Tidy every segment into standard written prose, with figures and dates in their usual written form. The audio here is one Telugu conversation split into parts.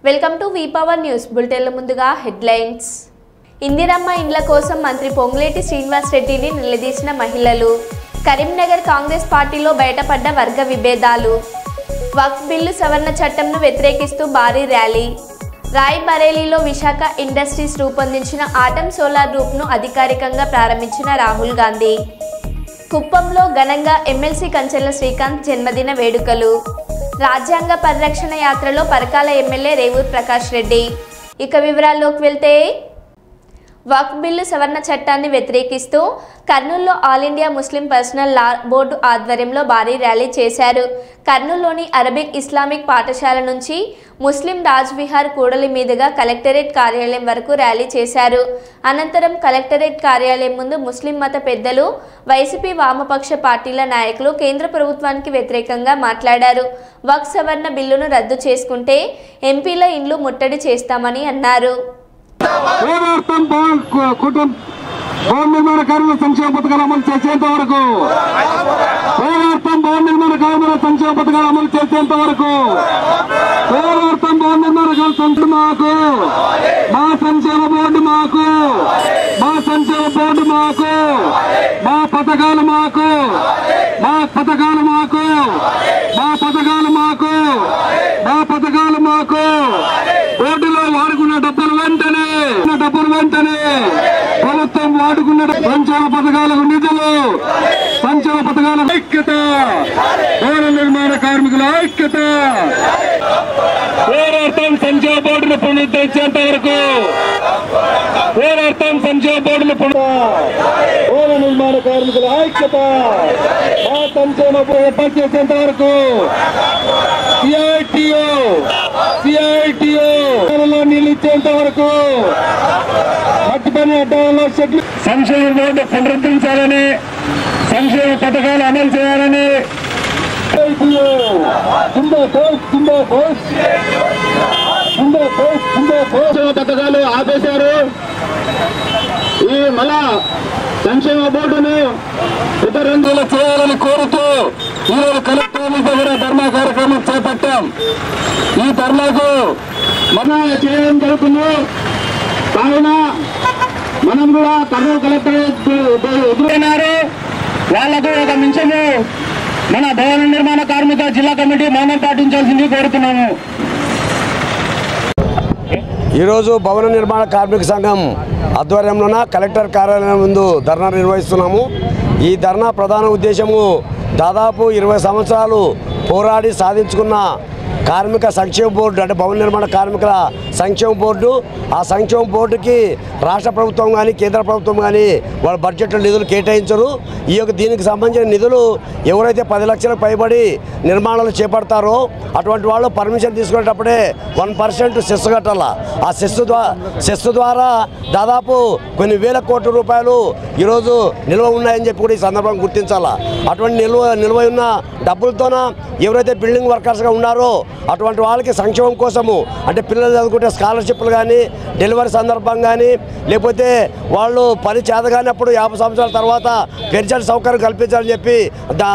వెల్కమ్ టు వీపవర్ న్యూస్ బులెటిన్ల ముందుగా హెడ్లైన్స్. ఇందిరమ్మ ఇండ్ల కోసం మంత్రి పొంగులేటి శ్రీనివాస్ రెడ్డిని నిలదీసిన మహిళలు. కరీంనగర్ కాంగ్రెస్ పార్టీలో బయటపడ్డ వర్గ విభేదాలు. వక్ఫ్ బిల్లు సవరణ చట్టంను వ్యతిరేకిస్తూ భారీ ర్యాలీ. రాయ్ బరేలీలో విశాఖ ఇండస్ట్రీస్ రూపొందించిన ఆటం సోలార్ గ్రూప్ను అధికారికంగా ప్రారంభించిన రాహుల్ గాంధీ. కుప్పంలో ఘనంగా ఎమ్మెల్సీ కంచెల శ్రీకాంత్ జన్మదిన వేడుకలు. రాజ్యాంగ పరిరక్షణ యాత్రలో పరకాల ఎమ్మెల్యే రేవూర్ ప్రకాష్ రెడ్డి. ఇక వివరాల్లోకి వెళ్తే, వక్ఫ్ బిల్లు సవరణ చట్టాన్ని వ్యతిరేకిస్తూ కర్నూలులో ఆల్ ఇండియా ముస్లిం పర్సనల్ లా బోర్డు ఆధ్వర్యంలో భారీ ర్యాలీ చేశారు. కర్నూలులోని అరబిక్ ఇస్లామిక్ పాఠశాల నుంచి ముస్లిం రాజ్ విహార్ కూడలి మీదుగా కలెక్టరేట్ కార్యాలయం వరకు ర్యాలీ చేశారు. అనంతరం కలెక్టరేట్ కార్యాలయం ముందు ముస్లిం మత పెద్దలు, వైసీపీ వామపక్ష పార్టీల నాయకులు కేంద్ర ప్రభుత్వానికి వ్యతిరేకంగా మాట్లాడారు. వక్ఫ్ సవరణ బిల్లును రద్దు చేసుకుంటే ఎంపీల ఇండ్లు ముట్టడి చేస్తామని అన్నారు. భవన నిర్మాణ కార్మికుల సంక్షేమ పథకాలు అమలు చేసేంత వరకు, భవన నిర్మాణ కార్మికుల సంక్షేమ పథకాలు అమలు చేసేంత వరకు, భవన నిర్మాణ సంస్థ మాకు, మా సంక్షేమ బోర్డు మాకు, మా సంక్షేమ బోర్డు మాకు, మా పథకాలు మాకు, మా పథకాలు మాకు, మా పథకాలు మాకు, మా పథకాలు మాకు. బోర్డులో వాడుకున్న డబ్బులు వెంటనే ప్రభుత్వం వాడుకున్న సంక్షేమ పథకాలకు నిధులు, సంక్షేమ పథకాల ఐక్యత, భవన నిర్మాణ కార్మికుల ఐక్యత. పోరాటం సంక్షేమ బోర్డును పునరుద్ధరించేంత వరకు, పోరాటం సంక్షేమ బోర్డును భవన నిర్మాణ కార్మికుల ఐక్యత, ఆ సంక్షేమ ఏర్పాటు చేసేంత వరకు సిఐటిఓ నిలిచేంత వరకు, మట్టి పని అడ్డాలలో సంక్షేమ బోర్డు పునరుద్ధరించాలని, సంక్షేమ పథకాలు అమలు చేయాలని పథకాలు ఆపేశారు. ఈ మళ్ళా సంక్షేమ బోర్డును ఇతరులు చేయాలని కోరుతూ ఈరోజు కలెక్టర్ దగ్గర ధర్నా కార్యక్రమం చేపట్టాం. ఈ ధర్నాకు మనం చేయడం జరుగుతుంది. కావున మనం కూడా కర్నూలు కలెక్టరేట్ ఎదురైనారు. వాళ్లకు ఒక మిషను మన భవన నిర్మాణ కార్మిక జిల్లా కమిటీ మౌనం పాటించాల్సింది కోరుతున్నాము. ఈరోజు భవన నిర్మాణ కార్మిక సంఘం ఆధ్వర్యంలోన కలెక్టర్ కార్యాలయం ముందు ధర్నా నిర్వహిస్తున్నాము. ఈ ధర్నా ప్రధాన ఉద్దేశము దాదాపు 20 సంవత్సరాలు పోరాడి సాధించుకున్న కార్మిక సంక్షేమ బోర్డు, అంటే భవన నిర్మాణ కార్మికుల సంక్షేమ బోర్డు. ఆ సంక్షేమ బోర్డుకి రాష్ట్ర ప్రభుత్వం కానీ కేంద్ర ప్రభుత్వం కానీ వాళ్ళ బడ్జెట్లో నిధులు కేటాయించరు. దీనికి సంబంధించిన నిధులు ఎవరైతే 10 లక్షలకు పైబడి నిర్మాణాలు చేపడతారో అటువంటి వాళ్ళు పర్మిషన్ తీసుకునేటప్పుడే 1% సెస్ కట్టాల. ఆ సెస్ ద్వారా దాదాపు కొన్ని వేల కోట్ల రూపాయలు ఈరోజు నిల్వ ఉన్నాయని చెప్పి కూడా ఈ సందర్భంగా గుర్తించాలా. అటువంటి నిల్వ ఉన్న డబ్బులతోన ఎవరైతే బిల్డింగ్ వర్కర్స్గా ఉన్నారో అటువంటి వాళ్ళకి సంక్షేమం కోసము, అంటే పిల్లలు చదువుకుంటే స్కాలర్షిప్లు కానీ, డెలివరీ సందర్భం కానీ, లేకపోతే వాళ్ళు పని చేతగానప్పుడు 50 సంవత్సరాల తర్వాత పెన్షన్ సౌకర్యం కల్పించాలని చెప్పి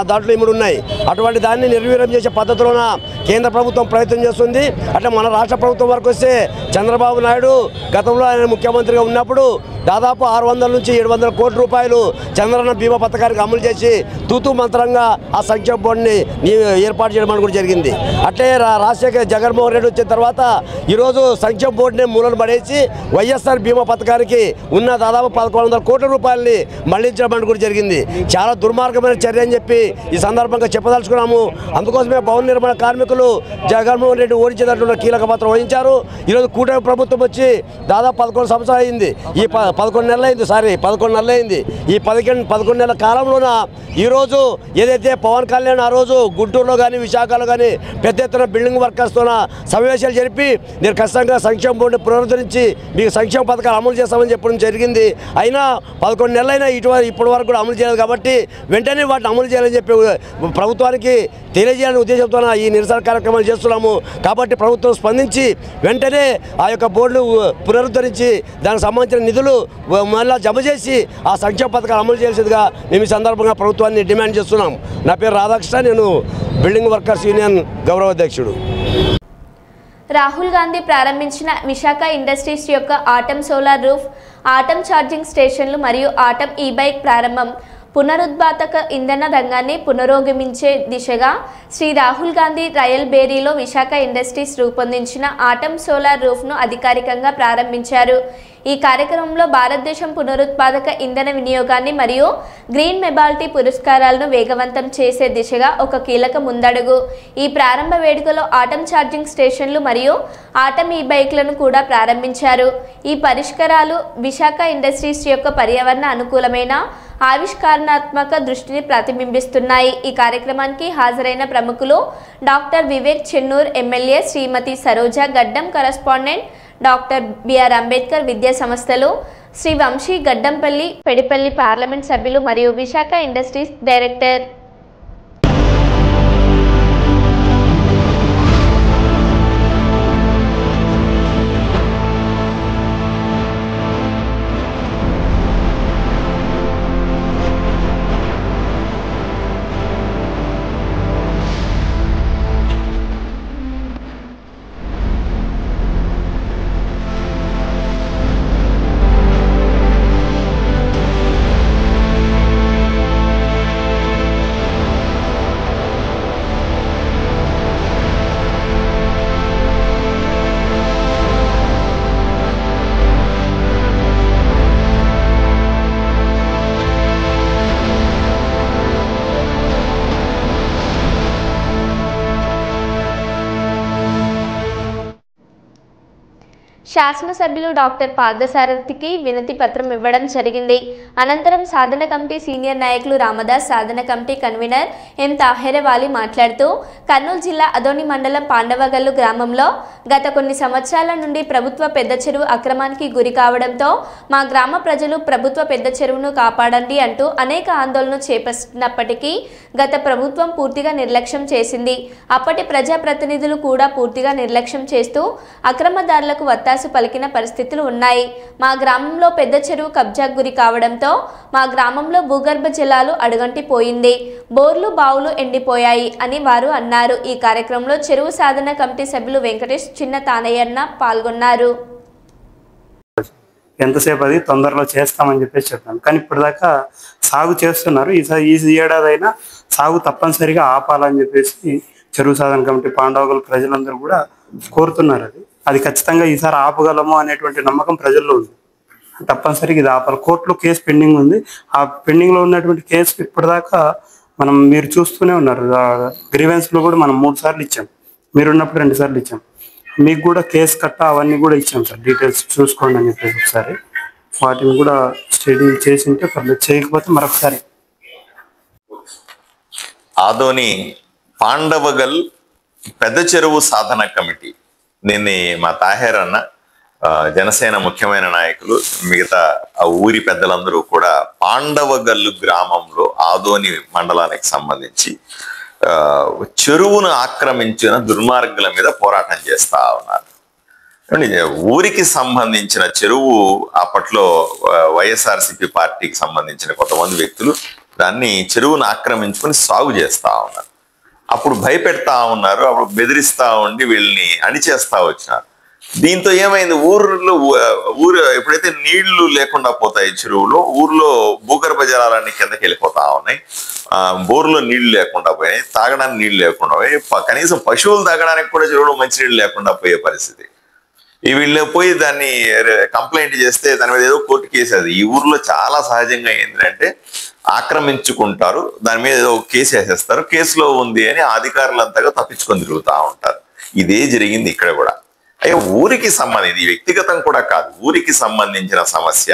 దాంట్లో ఇముడు ఉన్నాయి. అటువంటి దాన్ని నిర్వీర్యం చేసే పద్ధతిలోన కేంద్ర ప్రభుత్వం ప్రయత్నం చేస్తుంది. అంటే మన రాష్ట్ర ప్రభుత్వం వరకు వస్తే చంద్రబాబు నాయుడు గతంలో ఆయన ముఖ్యమంత్రిగా ఉన్నప్పుడు దాదాపు 600 నుంచి 700 కోట్ల రూపాయలు చంద్రన్న బీమా పథకానికి అమలు చేసి తూతూ మంత్రంగా ఆ సంక్షేమ బోర్డుని ఏర్పాటు చేయడం కూడా జరిగింది. అట్లే రాజశేఖర్ జగన్మోహన్ రెడ్డి వచ్చిన తర్వాత ఈరోజు సంక్షేమ బోర్డుని మూలన పడేసి వైఎస్ఆర్ బీమా పథకానికి ఉన్న దాదాపు 1100 కోట్ల రూపాయలని మళ్లించడం కూడా జరిగింది. చాలా దుర్మార్గమైన చర్య అని చెప్పి ఈ సందర్భంగా చెప్పదలుచుకున్నాము. అందుకోసమే భవన నిర్మాణ కార్మికులు జగన్మోహన్ రెడ్డి ఓడించేటట్లు కీలక పాత్ర వహించారు. ఈరోజు కూటమి ప్రభుత్వం వచ్చి దాదాపు 11 సంవత్సరాలు అయింది. ఈ 11 నెలలు అయింది. ఈ 11 నెలల కాలంలోన ఈరోజు ఏదైతే పవన్ కళ్యాణ్ ఆ రోజు గుంటూరులో కానీ విశాఖలో కానీ పెద్ద ఎత్తున బిల్డింగ్ వర్కర్స్తో సమావేశాలు జరిపి నేను ఖచ్చితంగా సంక్షేమ బోర్డుని పునరుద్ధరించి మీకు సంక్షేమ పథకాలు అమలు చేస్తామని చెప్పడం జరిగింది. అయినా 11 నెలలైనా ఇప్పటి వరకు కూడా అమలు చేయలేదు. కాబట్టి వెంటనే వాటిని అమలు చేయాలని చెప్పి ప్రభుత్వానికి తెలియజేయాలనే ఉద్దేశంతో ఈ నిరసన కార్యక్రమాలు చేస్తున్నాము. కాబట్టి ప్రభుత్వం స్పందించి వెంటనే ఆ యొక్క బోర్డును పునరుద్ధరించి దానికి సంబంధించిన నిధులు మళ్ళీ జమ చేసి ఆ సంక్షేమ పథకాలు అమలు చేయాల్సిందిగా మేము ఈ సందర్భంగా ప్రభుత్వాన్ని డిమాండ్ చేస్తున్నాం. నా పేరు రాధాకృష్ణ, నేను బిల్డింగ్ వర్కర్స్ యూనియన్ గౌరవ అధ్యక్షుడు. రాహుల్ గాంధీ ప్రారంభించిన విశాఖ ఇండస్ట్రీస్ యొక్క atom solar roof, atom charging స్టేషన్లు మరియు ఆటం ఈ-బైక్ ప్రారంభం పునరుత్పాదక ఇంధన రంగాన్ని పునరోగమించే దిశగా శ్రీ రాహుల్ గాంధీ రాయల్ బేరీలో విశాఖ ఇండస్ట్రీస్ రూపొందించిన ఆటం సోలార్ రూఫ్ను అధికారికంగా ప్రారంభించారు. ఈ కార్యక్రమంలో భారతదేశం పునరుత్పాదక ఇంధన వినియోగాన్ని మరియు గ్రీన్ మొబిలిటీ పురస్కారాలను వేగవంతం చేసే దిశగా ఒక కీలక ముందడుగు. ఈ ప్రారంభ వేడుకలో ఆటం ఛార్జింగ్ స్టేషన్లు మరియు ఆటం ఈ-బైక్లను కూడా ప్రారంభించారు. ఈ పరిష్కారాలు విశాఖ ఇండస్ట్రీస్ యొక్క పర్యావరణ అనుకూలమైన ఆవిష్కరణాత్మక దృష్టిని ప్రతిబింబిస్తున్నాయి. ఈ కార్యక్రమానికి హాజరైన ప్రముఖులు డాక్టర్ వివేక్ చెన్నూర్ ఎమ్మెల్యే, శ్రీమతి సరోజ గడ్డం కరస్పాండెంట్, డాక్టర్ బిఆర్ అంబేద్కర్ విద్యా సంస్థలు, శ్రీ వంశీ గడ్డంపల్లి పెడిపల్లి పార్లమెంట్ సభ్యులు మరియు విశాఖ ఇండస్ట్రీస్ డైరెక్టర్. శాసనసభ్యులు డాక్టర్ పార్థసారథికి వినతి పత్రం ఇవ్వడం జరిగింది. అనంతరం సాధన కమిటీ సీనియర్ నాయకులు రామదాస్, సాధన కమిటీ కన్వీనర్ ఎం తాహేరవాలి మాట్లాడుతూ కర్నూలు జిల్లా అదోని మండలం పాండవగల్లు గ్రామంలో గత కొన్ని సంవత్సరాల నుండి ప్రభుత్వ పెద్ద చెరువు అక్రమానికి గురి కావడంతో మా గ్రామ ప్రజలు ప్రభుత్వ పెద్ద చెరువును కాపాడండి అంటూ అనేక ఆందోళనలు చేపట్టినప్పటికీ గత ప్రభుత్వం పూర్తిగా నిర్లక్ష్యం చేసింది. అప్పటి ప్రజాప్రతినిధులు కూడా పూర్తిగా నిర్లక్ష్యం చేస్తూ అక్రమదారులకు వత్తాసు పలికిన పరిస్థితులు ఉన్నాయి. మా గ్రామంలో పెద్ద చెరువు కబ్జాకు గురి కావడంతో మా గ్రామంలో భూగర్భ జలాలు అడుగంటిపోయింది, బోర్లు బావులు ఎండిపోయాయి అని వారు అన్నారు. ఈ కార్యక్రమంలో చెరువు సాధన కమిటీ సభ్యులు వెంకటేష్, చిన్న తానయ్యన్న పాల్గొన్నారు. ఎంతసేపు అది తొందరలో చేస్తామని చెప్పేసి చెప్పాను, కానీ ఇప్పటిదాకా సాగు చేస్తున్నారు. ఈ ఏడాది అయినా సాగు తప్పనిసరిగా ఆపాలని చెప్పేసి చెరువు సాధన కమిటీ పాండవగల్ ప్రజలందరూ కూడా కోరుతున్నారు. అది ఖచ్చితంగా ఈసారి ఆపగలము అనేటువంటి నమ్మకం ప్రజల్లో ఉంది. తప్పనిసరిగా ఇది ఆపాలి. కోర్టులో కేసు పెండింగ్ ఉంది. ఆ పెండింగ్లో ఉన్నటువంటి కేసు ఇప్పటిదాకా మీరు చూస్తూనే ఉన్నారు. గ్రీవెన్స్లో కూడా మనం 3 సార్లు ఇచ్చాం, మీరున్నప్పుడు 2 సార్లు ఇచ్చాం. మీకు కూడా కేసు కట్ట అవన్నీ కూడా ఇచ్చాం సార్, డీటెయిల్స్ చూసుకోండి అని చెప్పేసి ఒకసారి వాటిని కూడా స్టడీ చేసి ఉంటే పర్లేదు, చేయకపోతే మరొకసారి. ఆదోని పాండవగల్ పెద్ద చెరువు సాధన కమిటీ, దీన్ని మా తాహేర్ అన్న, జనసేన ముఖ్యమైన నాయకులు, మిగతా ఆ ఊరి పెద్దలందరూ కూడా పాండవగల్లు గ్రామంలో ఆదోని మండలానికి సంబంధించి చెరువును ఆక్రమించిన దుర్మార్గుల మీద పోరాటం చేస్తా ఉన్నారు. ఊరికి సంబంధించిన చెరువు అప్పట్లో వైఎస్ఆర్సీపీ పార్టీకి సంబంధించిన కొంతమంది వ్యక్తులు దాన్ని చెరువును ఆక్రమించుకొని సాగు చేస్తా ఉన్నారు. అప్పుడు భయపెడతా ఉన్నారు, అప్పుడు బెదిరిస్తా ఉండి వీళ్ళని అణిచేస్తా వచ్చినారు. దీంతో ఏమైంది, ఊరు ఎప్పుడైతే నీళ్లు లేకుండా పోతాయి చెరువులో, ఊర్లో భూగర్భ జలాలన్నీ కిందకి వెళ్ళిపోతా ఉన్నాయి, బోర్లో నీళ్లు లేకుండా పోయినాయి, తాగడానికి నీళ్లు లేకుండా పోయి, కనీసం పశువులు తాగడానికి కూడా చెరువులో మంచినీళ్ళు లేకుండా పోయే పరిస్థితి. వీళ్ళు పోయి దాన్ని కంప్లైంట్ చేస్తే దాని మీద ఏదో కోర్టు కేసు. అది ఈ ఊర్లో చాలా సహజంగా ఏంటంటే ఆక్రమించుకుంటారు, దాని మీద ఏదో కేసు వేసేస్తారు, కేసులో ఉంది అని అధికారులంతగా తప్పించుకొని తిరుగుతూ ఉంటారు. ఇదే జరిగింది ఇక్కడ కూడా. అయ్యో ఊరికి సంబంధించి, వ్యక్తిగతం కూడా కాదు, ఊరికి సంబంధించిన సమస్య,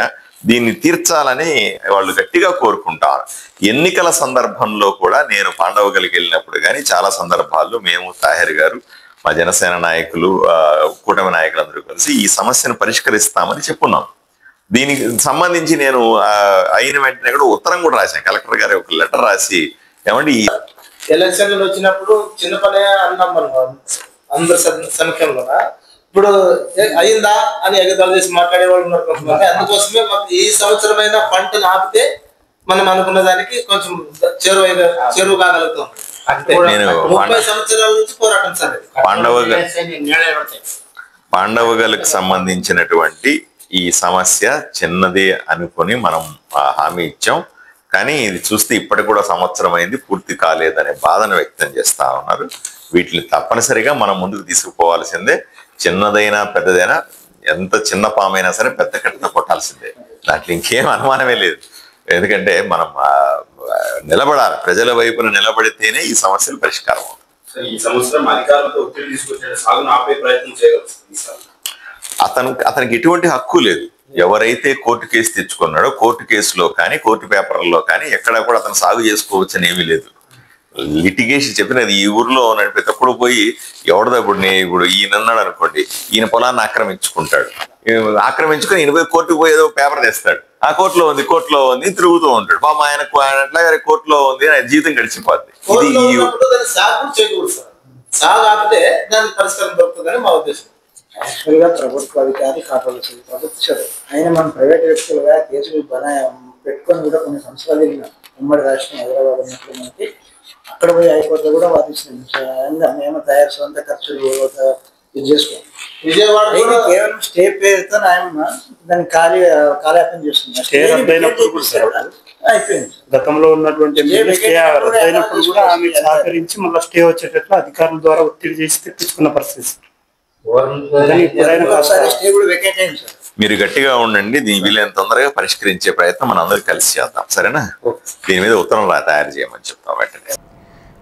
దీన్ని తీర్చాలని వాళ్ళు గట్టిగా కోరుకుంటారు. ఎన్నికల సందర్భంలో కూడా నేను పాండవగల్కి వెళ్ళినప్పుడు కానీ చాలా సందర్భాల్లో మేము, తాహేర్ గారు, మా జనసేన నాయకులు, కూటమి నాయకులందరూ కలిసి ఈ సమస్యను పరిష్కరిస్తామని చెప్పున్నాం. దీనికి సంబంధించి నేను అయిన వెంటనే కూడా ఉత్తరం కూడా రాశాను, కలెక్టర్ గారు ఒక లెటర్ రాసి, ఏమంటే ఈ ఎలక్షన్లు వచ్చినప్పుడు చిన్న పనే అన్నాం మనం అందరు సమక్షంలో, ఇప్పుడు అయిందా అని ఎగతాళి చేసి మాట్లాడే వాళ్ళు ఉన్నారు కొంతమంది. అందుకోసమే మాకు ఈ సంవత్సరమైన పంటను ఆపితే మనం అనుకున్న దానికి కొంచెం చెరువు కాగలుగుతాం. నేను పాండవగలకు సంబంధించినటువంటి ఈ సమస్య చిన్నదే అనుకొని మనం హామీ ఇచ్చాం. కానీ ఇది చూస్తే ఇప్పటికి కూడా సంవత్సరం అయింది, పూర్తి కాలేదనే బాధను వ్యక్తం చేస్తా ఉన్నారు. వీటిని తప్పనిసరిగా మనం ముందుకు తీసుకుపోవాల్సిందే. చిన్నదైనా పెద్దదైనా, ఎంత చిన్న పామైనా సరే పెద్ద కట్ట కొట్టాల్సిందే. దాంట్లో ఇంకేం అనుమానమే లేదు. ఎందుకంటే మనం నిలబడాలి, ప్రజల వైపున నిలబడితేనే ఈ సమస్యలు పరిష్కారం అవుతాయి. ఈ సంవత్సరం అధికారులతో ఒత్తిడి తీసుకొచ్చే సాగును ఆపే ప్రయత్నం చేయగలుగుతుంది. అతనికి ఎటువంటి హక్కు లేదు. ఎవరైతే కోర్టు కేసు తెచ్చుకున్నాడో కోర్టు కేసులో కానీ కోర్టు పేపర్లలో కానీ ఎక్కడ కూడా అతను సాగు చేసుకోవచ్చు అని ఏమీ లేదు. లిటిగేషన్ చెప్పినది ఈ ఊర్లో నడిపేటప్పుడు పోయి ఎవడదో ఇప్పుడు ఈయన అన్నాడు అనుకోండి, ఈయన పొలాన్ని ఆక్రమించుకుంటాడు, ఆక్రమించుకొని ఈయన పోయి కోర్టుకు పోయి ఏదో పేపర్ తెస్తాడు, ఆ కోర్టులో ఉంది తిరుగుతూ ఉంటాడు. పాపం ఆయనకు అట్లా కోర్టులో ఉంది, ఆయన జీవితం గడిచిపోద్ది. యాక్చువల్గా ప్రభుత్వ అధికారి కాపాడాల్సింది ప్రభుత్వం. ఆయన మనం ప్రైవేట్ వ్యక్తులుగా కేసులు పెట్టుకొని కూడా కొన్ని సంవత్సరాలు వెళ్ళినాం. ఉమ్మడి రాష్ట్రం హైదరాబాద్ ఉన్నప్పుడు మనకి అక్కడ పోయి హైకోర్టులో కూడా వాదిస్తున్నాం. మేము తయారు సొంత ఖర్చులు ఇది చేసుకోండి. విజయవాడ కేవలం స్టే పేరుతో ఆయన దాన్ని కాలయాపన చేస్తున్నాం. అయిపోయింది. గతంలో ఉన్నటువంటి కూడా ఆమె సహకరించి మళ్ళీ స్టే వచ్చేటట్లు అధికారుల ద్వారా ఒత్తిడి చేసి తెప్పించుకున్న పరిస్థితి. మీరు గట్టిగా ఉండండి, దీని వీలైన తొందరగా పరిష్కరించే ప్రయత్నం మనం అందరూ కలిసి చేద్దాం. సరేనా? దీని మీద ఉత్తరం తయారు చేయమని చెప్తాం వెంటనే.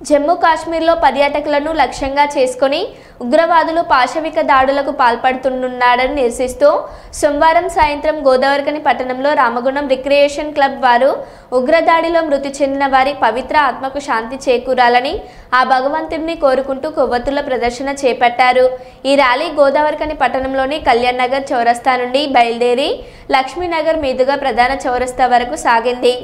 జమ్మూ కాశ్మీర్లో పర్యాటకులను లక్ష్యంగా చేసుకుని ఉగ్రవాదులు పాశవిక దాడులకు పాల్పడుతున్నాడని నిరసిస్తూ సోమవారం సాయంత్రం గోదావరికని పట్టణంలో రామగుణం రిక్రియేషన్ క్లబ్ వారు ఉగ్రదాడిలో మృతి చెందిన వారి పవిత్ర ఆత్మకు శాంతి చేకూరాలని ఆ భగవంతుడిని కోరుకుంటూ కొవ్వొత్తుల ప్రదర్శన చేపట్టారు. ఈ ర్యాలీ గోదావరికని పట్టణంలోని కళ్యాణ్ నగర్ చౌరస్తా నుండి బయలుదేరి లక్ష్మీనగర్ మీదుగా ప్రధాన చౌరస్తా వరకు సాగింది.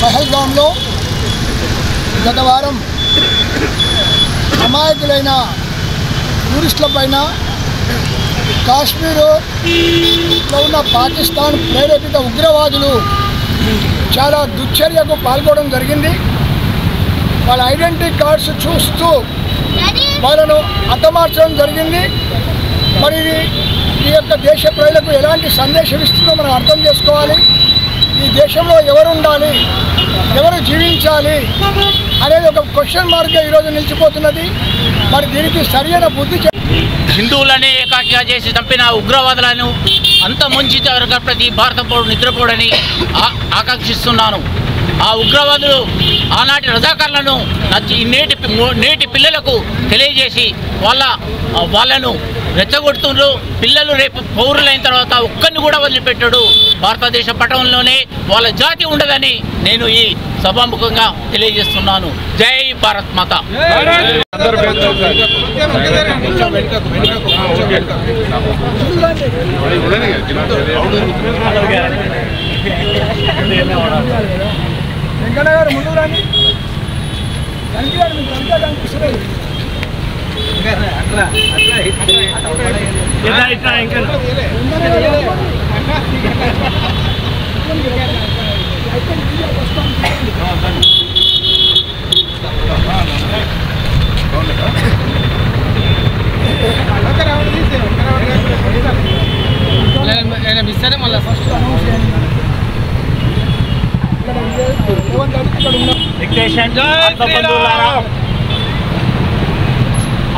పహల్గాంలో గత వారం అమాయకులైన టూరిస్టుల పైన కాశ్మీరులో ఉన్న పాకిస్తాన్ ప్రేరేపిత ఉగ్రవాదులు చాలా దుశ్చర్యకు పాల్గొనడం జరిగింది. వాళ్ళ ఐడెంటిటీ కార్డ్స్ చూస్తూ వాళ్ళను హతమార్చడం జరిగింది. మరి ఈ యొక్క దేశ ప్రజలకు ఎలాంటి సందేశం ఇస్తుందో మనం అర్థం చేసుకోవాలి. ఈ దేశంలో ఎవరు ఉండాలి, ఎవరు జీవించాలి అనేది ఒక క్వశ్చన్ మార్క్గా ఈరోజు నిలిచిపోతున్నది. మరి దీనికి సరైన బుద్ధి హిందువులనే ఏకాకిగా చేసి చంపిన ఉగ్రవాదులను అంతమొంచి ప్రతి భారత పౌరుడు నిద్రపోడని ఆకాంక్షిస్తున్నాను. ఆ ఉగ్రవాదులు ఆనాటి రజాకారులను నేటి పిల్లలకు తెలియజేసి వాళ్ళను రెచ్చగొడుతుండ్రు. పిల్లలు రేపు పౌరులైన తర్వాత ఒక్కరిని కూడా వదిలిపెట్టాడు. భారతదేశ పటంలోనే వాళ్ళ జాతి ఉండదని నేను ఈ సభాముఖంగా తెలియజేస్తున్నాను. జై భారత్ మాత.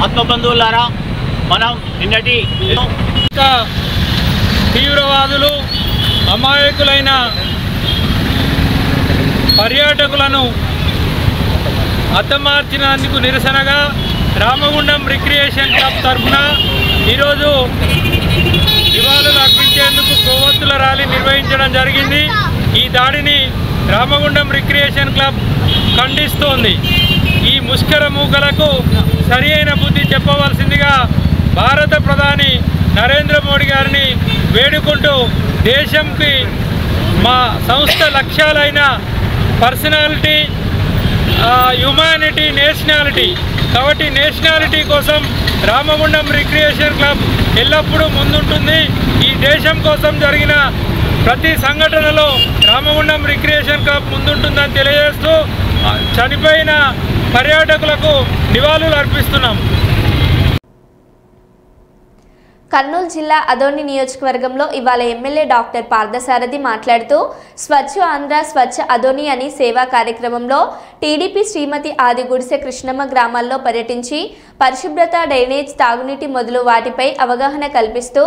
ఆత్మబంధువులారా, మనం నిన్నటి తీవ్రవాదులు అమాయకులైన పర్యాటకులను హతమార్చినందుకు నిరసనగా రామగుండం రిక్రియేషన్ క్లబ్ తరఫున ఈరోజు నివాళులు అర్పించేందుకు కొవ్వొత్తుల ర్యాలీ నిర్వహించడం జరిగింది. ఈ దాడిని రామగుండం రిక్రియేషన్ క్లబ్ ఖండిస్తోంది. ఈ ముష్కర మూకలకు సరి అయిన బుద్ధి చెప్పవలసిందిగా భారత ప్రధాని నరేంద్ర మోడీ గారిని వేడుకుంటూ దేశంకి మా సంస్థ లక్ష్యాలైన పర్సనాలిటీ, హ్యుమానిటీ, నేషనాలిటీ కాబట్టి నేషనాలిటీ కోసం రామగుండం రిక్రియేషన్ క్లబ్ ఎల్లప్పుడూ ముందుంటుంది. ఈ దేశం కోసం జరిగిన ప్రతి సంఘటనలో రామగుండం రిక్రియేషన్ క్లబ్ ముందుంటుందని తెలియజేస్తూ చనిపోయిన పర్యాటకులకు నివాళులు అర్పిస్తున్నాం. కర్నూలు జిల్లా అదోని నియోజకవర్గంలో ఇవాళ ఎమ్మెల్యే డాక్టర్ పార్థసారథి మాట్లాడుతూ స్వచ్ఛ ఆంధ్ర స్వచ్ఛ అదోని అని సేవా కార్యక్రమంలో టీడీపీ శ్రీమతి ఆది గుడిసె కృష్ణమ్మ గ్రామాల్లో పర్యటించి పరిశుభ్రత, డ్రైనేజ్, తాగునీటి మొదలు వాటిపై అవగాహన కల్పిస్తూ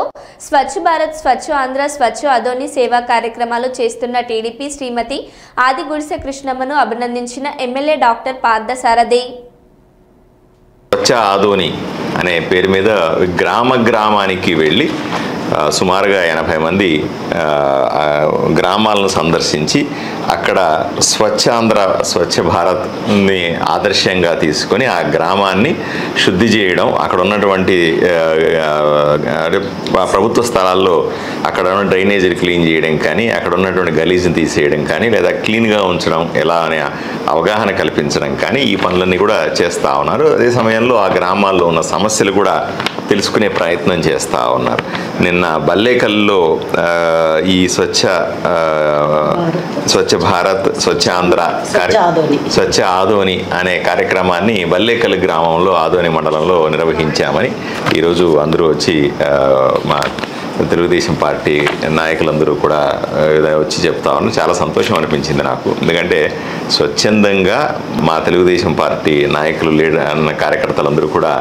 స్వచ్ఛ భారత్, స్వచ్ఛ ఆంధ్ర, స్వచ్ఛ అదోని సేవా కార్యక్రమాలు చేస్తున్న టీడీపీ శ్రీమతి ఆది గుడిసె కృష్ణమ్మను అభినందించిన ఎమ్మెల్యే డాక్టర్ పార్థసారథి. స్వచ్ఛ ఆదోని అనే పేరు మీద గ్రామానికి వెళ్ళి సుమారుగా 80 మంది గ్రామాలను సందర్శించి అక్కడ స్వచ్ఛ ఆంధ్ర స్వచ్ఛ భారత్ని ఆదర్శంగా తీసుకొని ఆ గ్రామాన్ని శుద్ధి చేయడం, అక్కడ ఉన్నటువంటి ప్రభుత్వ స్థలాల్లో అక్కడ ఉన్న డ్రైనేజీలు క్లీన్ చేయడం కానీ, అక్కడ ఉన్నటువంటి గలీజ్ని తీసేయడం కానీ, లేదా క్లీన్గా ఉంచడం ఎలా అనే అవగాహన కల్పించడం కానీ ఈ పనులన్నీ కూడా చేస్తూ ఉన్నారు. అదే సమయంలో ఆ గ్రామాల్లో ఉన్న సమస్యలు కూడా తెలుసుకునే ప్రయత్నం చేస్తూ ఉన్నారు. నిన్న బల్లేకల్లో ఈ స్వచ్ఛ భారత్ స్వచ్ఛ ఆంధ్ర స్వచ్ఛ ఆదోని అనే కార్యక్రమాన్ని బల్లేకల్ గ్రామంలో ఆదోని మండలంలో నిర్వహించామని ఈరోజు అందరూ వచ్చి మా తెలుగుదేశం పార్టీ నాయకులందరూ కూడా వచ్చి చెప్తా ఉన్నారు. చాలా సంతోషం అనిపించింది నాకు. ఎందుకంటే స్వచ్ఛందంగా మా తెలుగుదేశం పార్టీ నాయకులు కార్యకర్తలందరూ కూడా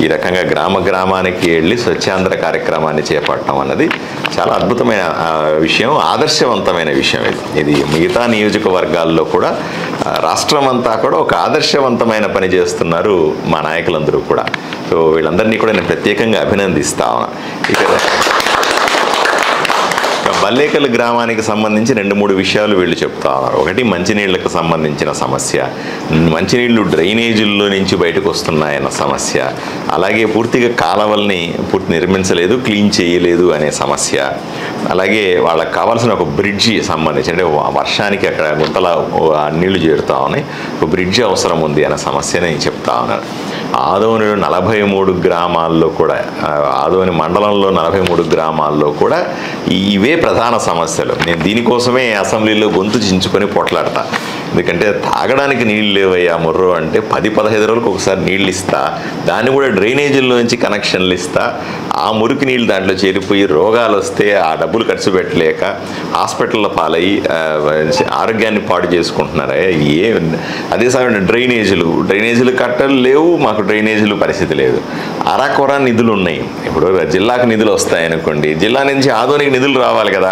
ఈ రకంగా గ్రామానికి వెళ్ళి స్వచ్ఛాంధ్ర కార్యక్రమాన్ని చేపట్టడం అన్నది చాలా అద్భుతమైన విషయం, ఆదర్శవంతమైన విషయం. ఇది మిగతా నియోజకవర్గాల్లో కూడా రాష్ట్రం అంతా కూడా ఒక ఆదర్శవంతమైన పని చేస్తున్నారు మా నాయకులందరూ కూడా. సో వీళ్ళందరినీ కూడా నేను ప్రత్యేకంగా అభినందిస్తా ఉన్నాను. ఇక్కడ బల్లేకల్ గ్రామానికి సంబంధించి 2-3 విషయాలు వీళ్ళు చెప్తా ఉన్నారు. ఒకటి, మంచినీళ్లకు సంబంధించిన సమస్య, మంచినీళ్లు డ్రైనేజీల్లో నుంచి బయటకు వస్తున్నాయన్న సమస్య, అలాగే పూర్తిగా కాలవల్ని నిర్మించలేదు, క్లీన్ చేయలేదు అనే సమస్య, అలాగే వాళ్ళకి కావాల్సిన ఒక బ్రిడ్జి సంబంధించి, అంటే వర్షానికి అక్కడ గుంతల నీళ్లు చేరుతా ఉన్నాయి, ఒక బ్రిడ్జి అవసరం ఉంది అనే సమస్యని చెప్తా ఉన్నారు. ఆదోనిలో 43 గ్రామాల్లో కూడా, ఆదోని మండలంలో 43 గ్రామాల్లో కూడా ఇవే ప్రధాన సమస్యలు. నేను దీనికోసమే అసెంబ్లీలో గొంతు చించుకొని పోట్లాడతా. ఎందుకంటే తాగడానికి నీళ్ళు లేవయ్యా ముర్రో అంటే 10-15 రోజులకు ఒకసారి నీళ్ళు ఇస్తా, దాన్ని కూడా డ్రైనేజీల్లో నుంచి కనెక్షన్లు ఇస్తా, ఆ మురికి నీళ్ళు దాంట్లో చేరిపోయి రోగాలు వస్తే ఆ డబ్బులు ఖర్చు పెట్టలేక హాస్పిటల్లో పాలయ్యి ఆరోగ్యాన్ని పాడు చేసుకుంటున్నారా. అదే సమయంలో డ్రైనేజీలు కట్టలు లేవు, మాకు డ్రైనేజీలు పరిస్థితి లేదు. అరాకొరా నిధులు ఉన్నాయి. ఇప్పుడు జిల్లాకు నిధులు వస్తాయనుకోండి, జిల్లా నుంచి ఆదోనికి నిధులు రావాలి కదా.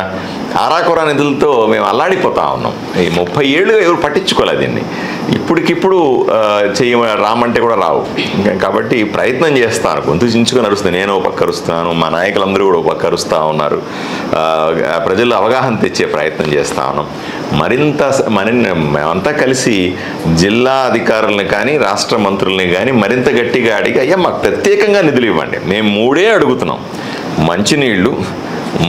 ఆరాకొరా నిధులతో మేము అల్లాడిపోతా ఉన్నాం. ఈ 30 ఏళ్ళుగా ఎవరు పట్టించుకోలేదు దీన్ని. ఇప్పటికిప్పుడు రామంటే కూడా రావు. కాబట్టి ప్రయత్నం చేస్తాను, గొంతు చించుకొని అరుస్తుంది. నేను ఒక పక్క అరుస్తున్నాను, మా నాయకులందరూ కూడా ఒక పక్క అరుస్తూ ఉన్నారు. ప్రజల్లో అవగాహన తెచ్చే ప్రయత్నం చేస్తా ఉన్నాం. మేమంతా కలిసి జిల్లా అధికారులను కానీ రాష్ట్ర మంత్రుల్ని కానీ మరింత గట్టిగా అడిగి, అయ్యా మాకు ప్రత్యేకంగా నిధులు ఇవ్వండి. మేము 3 అడుగుతున్నాం: మంచినీళ్ళు,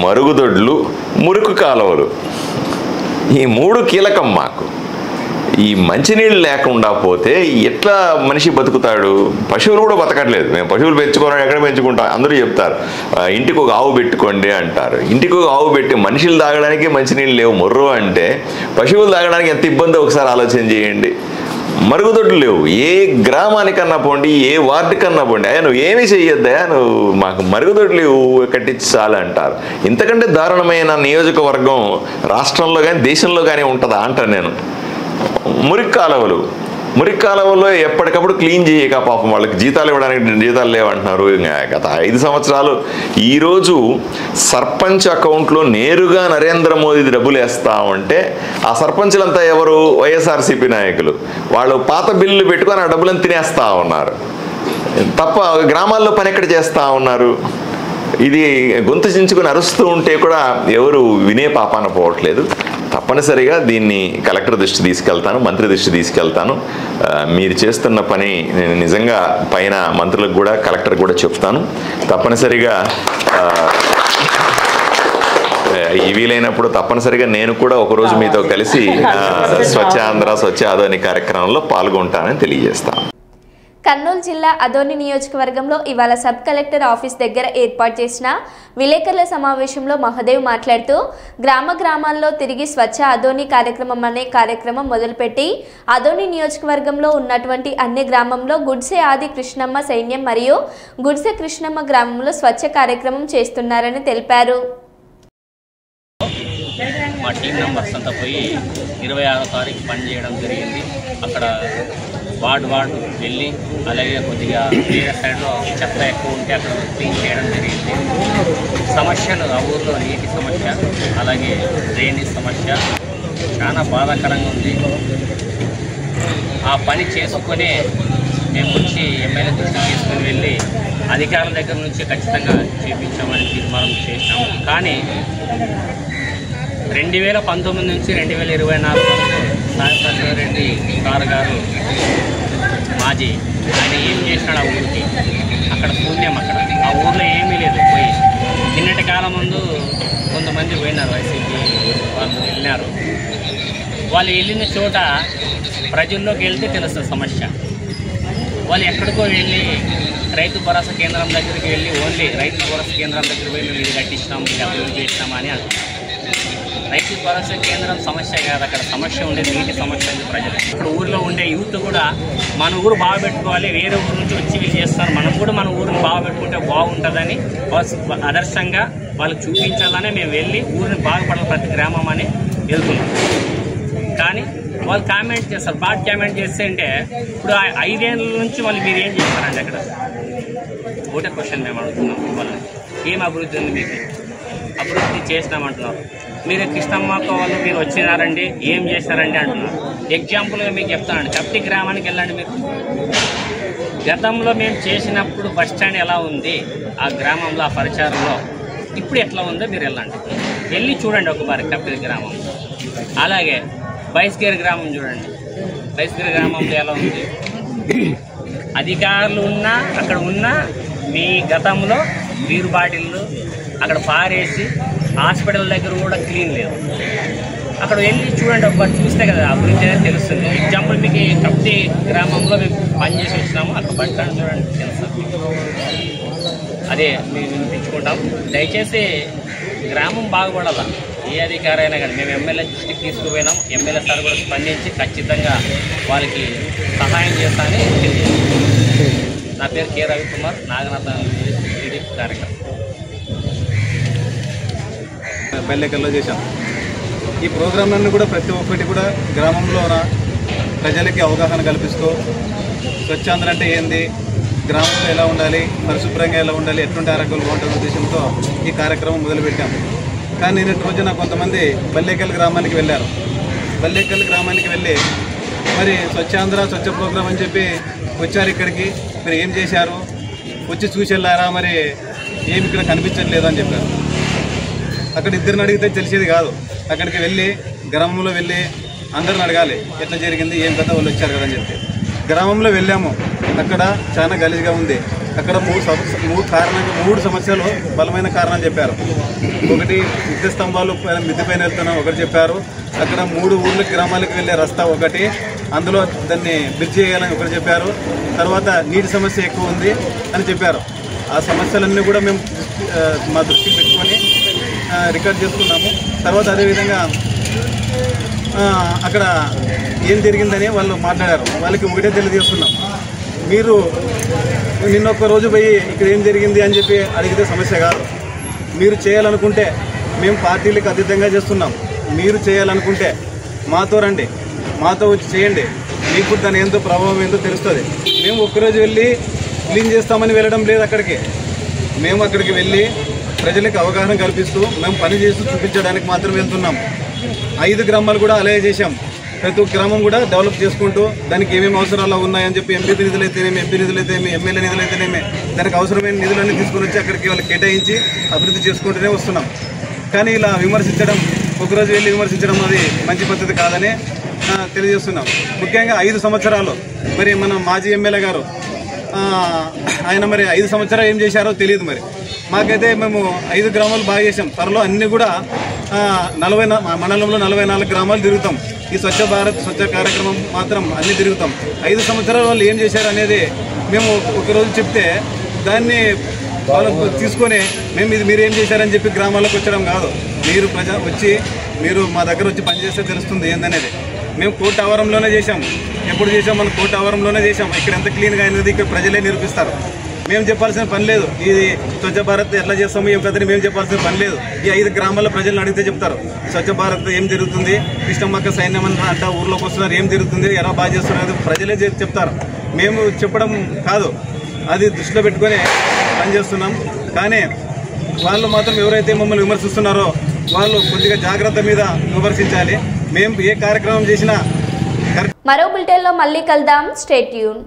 మరుగుదొడ్లు, మురికి కాలువలు. ఈ 3 కీలకం మాకు. ఈ మంచినీళ్ళు లేకుండా పోతే ఎట్లా మనిషి బతుకుతాడు? పశువులు కూడా బతకట్లేదు. మేము పశువులు పెంచుకోవడం ఎక్కడ పెంచుకుంటాం? అందరూ చెప్తారు ఇంటికి ఒక ఆవు పెట్టుకోండి అంటారు. ఇంటికి ఒక ఆవు పెట్టి మనుషులు తాగడానికి మంచినీళ్ళు లేవు మొర్రు అంటే పశువులు తాగడానికి ఎంత ఇబ్బందో ఒకసారి ఆలోచన చేయండి. మరుగుదొడ్లు లేవు. ఏ గ్రామానికన్నా పోండి, ఏ వార్డుకన్నా పోండి, అయ్యా నువ్వు ఏమీ చెయ్యొద్దా, నువ్వు మాకు మరుగుదొడ్లు కట్టించి చాలు అంటారు. ఇంతకంటే దారుణమైన నియోజకవర్గం రాష్ట్రంలో కానీ దేశంలో కానీ ఉంటుందా అంటాను నేను. మురికి కాలువలో ఎప్పటికప్పుడు క్లీన్ చేయక పాపం వాళ్ళకి జీతాలు ఇవ్వడానికి జీతాలు లేవంటున్నారు. గత 5 సంవత్సరాలు ఈరోజు సర్పంచ్ అకౌంట్లో నేరుగా నరేంద్ర మోదీ డబ్బులు వేస్తా ఉంటే ఆ సర్పంచులంతా ఎవరు? వైఎస్ఆర్సీపీ నాయకులు. వాళ్ళు పాత బిల్లులు పెట్టుకొని ఆ డబ్బులను తినేస్తా ఉన్నారు తప్ప గ్రామాల్లో పని ఎక్కడ చేస్తూ ఉన్నారు? ఇది గొంతు చించుకొని అరుస్తూ ఉంటే కూడా ఎవరు వినే పాపాన పోవట్లేదు. తప్పనిసరిగా దీన్ని కలెక్టర్ దృష్టి తీసుకెళ్తాను, మంత్రి దృష్టి తీసుకెళ్తాను. మీరు చేస్తున్న పని నేను నిజంగా పైన మంత్రులకు కూడా కలెక్టర్ కూడా చెప్తాను. తప్పనిసరిగా వీలైనప్పుడు తప్పనిసరిగా నేను కూడా ఒకరోజు మీతో కలిసి స్వచ్ఛ ఆంధ్ర స్వచ్ఛ ఆదోని కార్యక్రమంలో పాల్గొంటానని తెలియజేస్తాను. కర్నూలు జిల్లా అదోని నియోజకవర్గంలో ఇవాళ సబ్ కలెక్టర్ ఆఫీస్ దగ్గర ఏర్పాటు చేసిన విలేకరుల సమావేశంలో మహదేవ్ మాట్లాడుతూ గ్రామాల్లో తిరిగి స్వచ్ఛ అదోని కార్యక్రమం అనే కార్యక్రమం మొదలుపెట్టి అదోని నియోజకవర్గంలో ఉన్నటువంటి అన్ని గ్రామంలో గుడ్సె ఆది కృష్ణమ్మ సైన్యం మరియు గుడ్సె కృష్ణమ్మ గ్రామంలో స్వచ్ఛ కార్యక్రమం చేస్తున్నారని తెలిపారు. మా టీం మెంబర్స్ అంతా పోయి 26వ తారీఖు పని చేయడం జరిగింది. అక్కడ వార్డు వెళ్ళి అలాగే కొద్దిగా వేరే సైడ్లో చెత్త ఎక్కువ ఉంటే అక్కడ క్లీన్ చేయడం జరిగింది. సమస్యలు ఆ ఊర్లో నీటి సమస్య అలాగే డ్రైనేజ్ సమస్య చాలా బాధాకరంగా ఉంది. ఆ పని చేసుకునే మేము వచ్చి ఎమ్మెల్యే దృష్టికి తీసుకుని వెళ్ళి అధికారుల దగ్గర నుంచి ఖచ్చితంగా చేయించామని తీర్మానం చేశాము. కానీ 2019 నుంచి 2024 సాయిరెడ్డి సార్ గారు మాజీ ఆయన ఏం చేసినాడు ఆ ఊరికి? అక్కడ శూన్యం. అక్కడ ఆ ఊర్లో ఏమీ లేదు. పోయి నిన్నటి కాలం ముందు కొంతమంది పోయినారు, వైసీపీ వాళ్ళు వెళ్ళినారు. వాళ్ళు వెళ్ళిన చోట ప్రజల్లోకి వెళ్తే తెలుస్తుంది సమస్య. వాళ్ళు ఎక్కడికో వెళ్ళి రైతు భరోసా కేంద్రం దగ్గరికి వెళ్ళి ఓన్లీ రైతు భరోసా కేంద్రం దగ్గర పోయి మేము ఇది కట్టించినాము, ఇది అభివృద్ధి చేసినామా అని అంటున్నాం. రైతు భరోసా కేంద్రం సమస్య కాదు, అక్కడ సమస్య ఉండేది నీటి సమస్య ఉంది ప్రజలు. ఇక్కడ ఊరిలో ఉండే యూత్ కూడా మన ఊరు బాగా పెట్టుకోవాలి, వేరే ఊరు నుంచి వచ్చి వీళ్ళు చేస్తారు, మనం కూడా మన ఊరిని బాగా పెట్టుకుంటే బాగుంటుందని ఆదర్శంగా వాళ్ళకి చూపించాలని మేము వెళ్ళి ఊరిని బాగుపడాలి ప్రతి గ్రామం అని వెళ్తున్నాం. కానీ వాళ్ళు కామెంట్ చేస్తారు. బాగా కామెంట్ చేస్తే అంటే ఇప్పుడు 5 ఏళ్ళ నుంచి వాళ్ళు మీరు ఏం చేస్తారండి అక్కడ? ఒకటే క్వశ్చన్ మేము అడుగుతున్నాం వాళ్ళని, ఏం అభివృద్ధి ఉంది మీకు? అభివృద్ధి చేసినామంటున్నారు. మీరు కృష్ణమ్మతో వాళ్ళు మీరు వచ్చినారండి, ఏం చేశారండి అంటున్నారు. ఎగ్జాంపుల్గా మీకు చెప్తానండి, కప్తి గ్రామానికి వెళ్ళండి మీరు. గతంలో మేము చేసినప్పుడు బస్ స్టాండ్ ఎలా ఉంది ఆ గ్రామంలో, ఆ పరిచారంలో, ఇప్పుడు ఎట్లా ఉందో మీరు వెళ్ళండి, వెళ్ళి చూడండి ఒకసారి కప్తి గ్రామం. అలాగే బైస్గేర్ గ్రామం చూడండి, బైస్గేర్ గ్రామంలో ఎలా ఉంది? అధికారులు ఉన్నా అక్కడ ఉన్న మీ గతంలో బీరు బాటిళ్ళు అక్కడ పారేసి హాస్పిటల్ దగ్గర కూడా క్లీన్ లేదు. అక్కడ వెళ్ళి చూడండి ఒకసారి, చూస్తే కదా అభివృద్ధి అనేది తెలుస్తుంది. ఎగ్జాంపుల్ మీకు కప్తి గ్రామంలో మేము పనిచేసి వచ్చినాము, అక్కడ బస్ స్టాండ్ చూడండి తెలుస్తుంది. అదే మేము వినిపించుకుంటాం. దయచేసి గ్రామం బాగుపడాలా, ఏ అధికారి అయినా కానీ. మేము ఎమ్మెల్యే దృష్టికి తీసుకుపోయినాం, ఎమ్మెల్యే సార్ కూడా స్పందించి ఖచ్చితంగా వాళ్ళకి సహాయం చేస్తానని తెలియజేస్తాను. నా పేరు కె రవికుమార్, నాగనాథ టీడీపీ కార్యకర్త. పల్లెకల్లో చేశాం. ఈ ప్రోగ్రాంలన్నీ కూడా ప్రతి ఒక్కటి కూడా గ్రామంలో ప్రజలకి అవగాహన కల్పిస్తూ స్వచ్ఛాంధ్ర అంటే ఏంది, గ్రామంలో ఎలా ఉండాలి, పరిశుభ్రంగా ఎలా ఉండాలి, ఎటువంటి ఆరోగ్యాలు బాగుంటుందనే ఉద్దేశంతో ఈ కార్యక్రమం మొదలుపెట్టాము. కానీ నిన్నటి రోజున కొంతమంది బల్లేకల్ గ్రామానికి వెళ్ళారు. బల్లేకల్ గ్రామానికి వెళ్ళి మరి స్వచ్ఛాంధ్ర స్వచ్ఛ ప్రోగ్రాం అని చెప్పి వచ్చారు. ఇక్కడికి మరి ఏం చేశారు, వచ్చి చూసి వెళ్ళారా, మరి ఏమి ఇక్కడ కనిపించట్లేదు అని చెప్పారు. అక్కడ ఇద్దరిని అడిగితే తెలిసేది కాదు. అక్కడికి వెళ్ళి గ్రామంలో వెళ్ళి అందరిని అడగాలి ఎట్లా జరిగింది, ఏం కథ, వాళ్ళు వచ్చారు కదా అని చెప్పి. గ్రామంలో వెళ్ళాము, అక్కడ చాలా గలీజ్గా ఉంది. అక్కడ మూడు సమస్యలు బలమైన కారణాలు చెప్పారు. ఒకటి విద్యుత్ స్తంభాలు మిద్దె పైన వెళ్తున్నాం ఒకటి చెప్పారు. అక్కడ 3 ఊర్ల గ్రామాలకు వెళ్ళే రస్తా ఒకటి, అందులో దాన్ని బ్రిడ్జ్ చేయాలని ఒకటి చెప్పారు. తర్వాత నీటి సమస్య ఎక్కువ ఉంది అని చెప్పారు. ఆ సమస్యలన్నీ కూడా మేము మా దృష్టికి పెట్టుకొని రికార్డ్ చేసుకున్నాము. తర్వాత అదేవిధంగా అక్కడ ఏం జరిగిందని వాళ్ళు మాట్లాడారు. వాళ్ళకి ఒకటే తెలియజేస్తున్నాం, మీరు నిన్నొక్క రోజు పోయి ఇక్కడ ఏం జరిగింది అని చెప్పి అడిగితే సమస్య కాదు. మీరు చేయాలనుకుంటే మేము పార్టీలకు అతీతంగా చేస్తున్నాం. మీరు చేయాలనుకుంటే మాతో రండి, మాతో వచ్చి చేయండి. మీకు దాని ఎంతో ప్రభావం ఏంటో తెలుస్తుంది. మేము ఒక్కరోజు వెళ్ళి క్లీన్ చేస్తామని వెళ్ళడం లేదు. మేము అక్కడికి వెళ్ళి ప్రజలకు అవగాహన కల్పిస్తూ మేము పని చేస్తూ చూపించడానికి మాత్రం వెళ్తున్నాం. 5 గ్రామాలు కూడా అలాగే చేశాం. ప్రతి ఒక్క గ్రామం కూడా డెవలప్ చేసుకుంటూ దానికి ఏమేమి అవసరాలు ఉన్నాయని చెప్పి ఎంపీ నిధులు అయితేనేమి, ఎంపీ నిధులు అయితేనేమి, ఎమ్మెల్యే నిధులు అయితేనేమి, దానికి అవసరమైన నిధులన్నీ తీసుకుని వచ్చి అక్కడికి వాళ్ళు కేటాయించి అభివృద్ధి చేసుకుంటూనే వస్తున్నాం. కానీ ఇలా విమర్శించడం, ఒకరోజు వెళ్ళి విమర్శించడం అది మంచి పద్ధతి కాదని తెలియజేస్తున్నాం. ముఖ్యంగా 5 సంవత్సరాలు మరి మన మాజీ ఎమ్మెల్యే గారు ఆయన మరి 5 సంవత్సరాలు ఏం చేశారో తెలియదు. మరి మాకైతే మేము 5 గ్రామాలు బాగా చేసాం. త్వరలో అన్నీ కూడా మండలంలో 44 గ్రామాలు తిరుగుతాం. ఈ స్వచ్ఛ భారత్ స్వచ్ఛ కార్యక్రమం మాత్రం అన్నీ తిరుగుతాం. 5 సంవత్సరాలు వాళ్ళు ఏం చేశారు అనేది మేము ఒకరోజు చెప్తే దాన్ని వాళ్ళు తీసుకొని మీరు ఏం చేశారని చెప్పి గ్రామాలకు వచ్చడం కాదు. మీరు మీరు మా దగ్గర వచ్చి పనిచేస్తే తెలుస్తుంది ఏందనేది. మేము కోర్టు ఆవరంలోనే చేసాం. ఎప్పుడు చేసాం? మనం కోర్టు ఆవరంలోనే చేసాం. ఇక్కడ ఎంత క్లీన్గా అయినది ఇక్కడ ప్రజలే నిరూపిస్తారు. మేము చెప్పాల్సిన పని లేదు. ఇది స్వచ్ఛ భారత్ ఎట్లా చేస్తాము ఏం కదని మేము చెప్పాల్సిన పని లేదు. ఈ 5 గ్రామాల ప్రజలను అడిగితే చెప్తారు స్వచ్ఛ భారత్ ఏం జరుగుతుంది, కృష్ణమ్మక్క సైన్యం అంట ఊర్లోకి వస్తున్నారు, ఏం జరుగుతుంది, ఎలా బాగా చేస్తున్నారు ప్రజలే చెప్తారు. మేము చెప్పడం కాదు, అది దృష్టిలో పెట్టుకొని పనిచేస్తున్నాం. కానీ వాళ్ళు మాత్రం ఎవరైతే మమ్మల్ని విమర్శిస్తున్నారో వాళ్ళు కొద్దిగా జాగ్రత్త మీద విమర్శించాలి. మేము ఏ కార్యక్రమం చేసినా. మరో బులెటిన్లో మళ్ళీ కలుద్దాం. Stay tune.